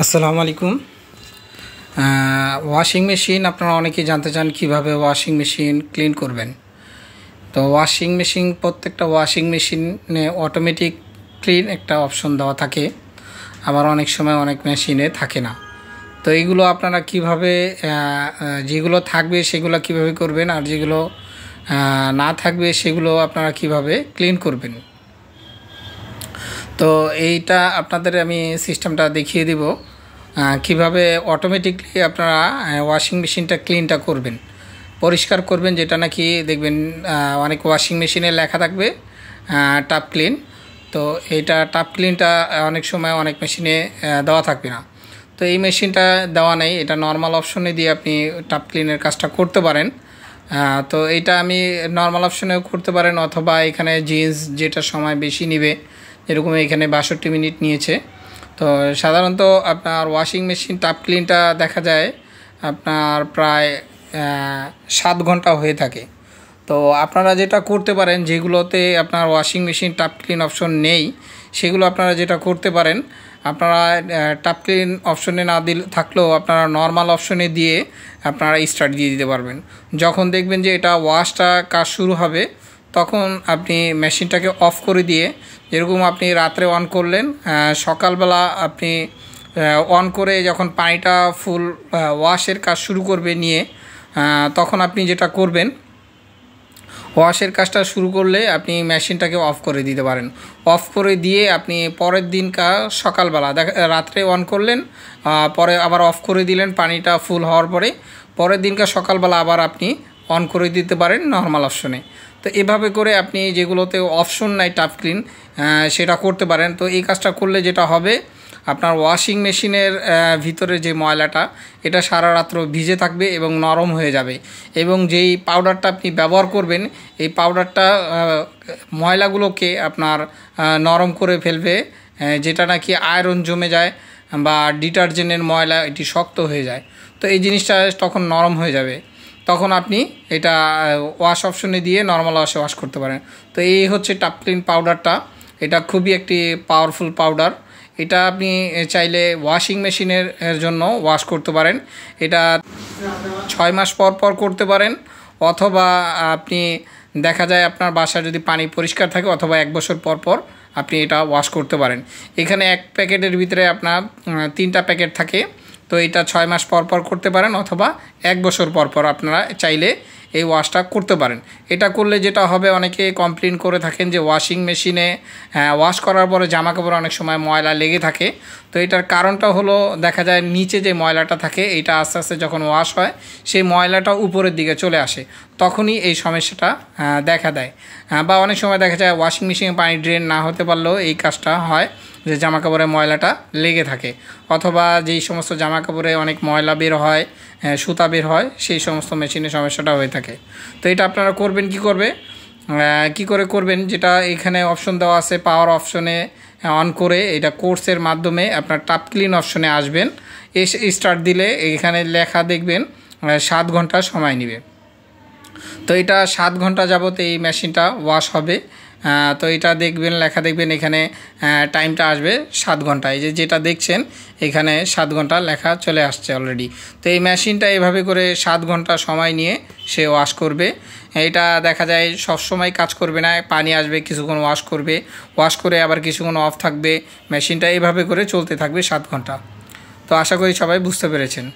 আসসালামু আলাইকুম। Washing machine আপনারা অনেকেই জানতে চান কিভাবে ওয়াশিং মেশিন ক্লিন করবেন। তো ওয়াশিং মেশিন প্রত্যেকটা ওয়াশিং মেশিনে অটোমেটিক ক্লিন একটা অপশন দেওয়া থাকে, আবার অনেক সময় অনেক মেশিনে থাকে না। তো এইগুলো আপনারা কিভাবে যেগুলো থাকবে সেগুলো কিভাবে করবেন, আর যেগুলো না থাকবে সেগুলো আপনারা কিভাবে ক্লিন করবেন। তো এইটা আপনাদের আমি সিস্টেমটা দেখিয়ে দিব কিভাবে অটোমেটিকলি আপনারা ওয়াশিং মেশিনটা ক্লিনটা করবেন, পরিষ্কার করবেন। যেটা নাকি দেখবেন অনেক ওয়াশিং মেশিনে লেখা থাকবে টাপ ক্লিন। তো এইটা টাপ ক্লিনটা অনেক সময় অনেক মেশিনে দেওয়া থাকবে না। তো এই মেশিনটা দেওয়া নেই, এটা নর্মাল অপশনে দিয়ে আপনি টাপ ক্লিনের কাজটা করতে পারেন। তো এইটা আমি নর্মাল অপশনেও করতে পারেন, অথবা এখানে জিন্স যেটা সময় বেশি নেবে, এরকম এখানে 62 মিনিট নিয়েছে। তো সাধারণত আপনার ওয়াশিং মেশিন টাপ ক্লিনটা দেখা যায় আপনার প্রায় 7 ঘন্টা হয়ে থাকে। তো আপনারা যেটা করতে পারেন, যেগুলোতে আপনার ওয়াশিং মেশিন টাপ ক্লিন অপশন নেই, সেগুলো আপনারা যেটা করতে পারেন, আপনারা টাপ ক্লিন অপশনে না দিলে থাকলেও আপনারা নর্মাল অপশনে দিয়ে আপনারা স্টার্ট দিয়ে দিতে পারবেন। যখন দেখবেন যে এটা ওয়াশটা কাজ শুরু হবে, তখন আপনি মেশিনটাকে অফ করে দিয়ে, যেরকম আপনি রাত্রে অন করলেন, সকালবেলা আপনি অন করে যখন পানিটা ফুল ওয়াশের কাজ শুরু করবে নিয়ে, তখন আপনি যেটা করবেন, ওয়াশের কাজটা শুরু করলে আপনি মেশিনটাকে অফ করে দিতে পারেন। অফ করে দিয়ে আপনি পরের দিনকার সকালবেলা রাত্রে অন করলেন, পরে আবার অফ করে দিলেন পানিটা ফুল হওয়ার পরে, পরের দিনকার সকালবেলা আবার আপনি অন করে দিতে পারেন নর্মাল অপশনে। তো এভাবে করে আপনি যেগুলোতে অপশন নাই টাপ ক্লিন, সেটা করতে পারেন। তো এই কাজটা করলে যেটা হবে, আপনার ওয়াশিং মেশিনের ভিতরে যে ময়লাটা, এটা সারা রাত্র ভিজে থাকবে এবং নরম হয়ে যাবে। এবং যেই পাউডারটা আপনি ব্যবহার করবেন, এই পাউডারটা ময়লাগুলোকে আপনার নরম করে ফেলবে, যেটা নাকি আয়রন জমে যায় বা ডিটারজেন্টের ময়লা এটি শক্ত হয়ে যায়। তো এই জিনিসটা তখন নরম হয়ে যাবে, তখন আপনি এটা ওয়াশ অপশনে দিয়ে নর্মাল ওয়াশে ওয়াশ করতে পারেন। তো এই হচ্ছে টাপ ক্লিন পাউডারটা। এটা খুবই একটি পাওয়ারফুল পাউডার। এটা আপনি চাইলে ওয়াশিং মেশিনের জন্য ওয়াশ করতে পারেন। এটা 6 মাস পর পর করতে পারেন, অথবা আপনি দেখা যায় আপনার বাসা যদি পানি পরিষ্কার থাকে, অথবা 1 বছর পর পর আপনি এটা ওয়াশ করতে পারেন। এখানে এক প্যাকেটের ভিতরে আপনার 3টা প্যাকেট থাকে। তো এটা 6 মাস পর পর করতে পারেন, অথবা 1 বছর পর পর আপনারা চাইলে এই ওয়াশটা করতে পারেন। এটা করলে যেটা হবে, অনেকে কমপ্লেন করে থাকেন যে ওয়াশিং মেশিনে ওয়াশ করার পরে জামা কাপড় অনেক সময় ময়লা লেগে থাকে। তো এটার কারণটা হলো, দেখা যায় নিচে যে ময়লাটা থাকে, এটা আস্তে আস্তে যখন ওয়াশ হয়, সেই ময়লাটা উপরের দিকে চলে আসে, তখনই এই সমস্যাটা দেখা দেয়। বা অনেক সময় দেখা যায় ওয়াশিং মেশিনে পানি ড্রেন না হতে পারলেও এই কাজটা হয়, যে জামা কাপড়ে ময়লাটা লেগে থাকে, অথবা যেই সমস্ত জামা কাপড়ে অনেক ময়লা বের হয়, সুতা বের হয়, সেই সমস্ত মেশিনের সমস্যাটা হয়ে থাকে। তো এটা আপনারা করবেন কি করে করবেন, যেটা এখানে অপশন দেওয়া আছে, পাওয়ার অপশনে অন করে এটা কোর্সের মাধ্যমে আপনার টাপ ক্লিন অপশনে আসবেন। এসে স্টার্ট দিলে এখানে লেখা দেখবেন 7 ঘন্টা সময় নেবে। তো এটা 7 ঘন্টা যাবত এই মেশিনটা ওয়াশ হবে। তো এটা দেখবেন, লেখা দেখবেন এখানে টাইমটা আসবে 7 ঘন্টা। এই যেটা দেখছেন এখানে 7 ঘন্টা লেখা চলে আসছে অলরেডি। তো এই মেশিনটা এভাবে করে 7 ঘন্টা সময় নিয়ে সে ওয়াশ করবে। এটা দেখা যায় সব সময় কাজ করবে না, পানি আসবে, কিছুক্ষণ ওয়াশ করবে, ওয়াশ করে আবার কিছুক্ষণ অফ থাকবে, মেশিনটা এভাবে করে চলতে থাকবে 7 ঘন্টা। তো আশা করি সবাই বুঝতে পেরেছেন।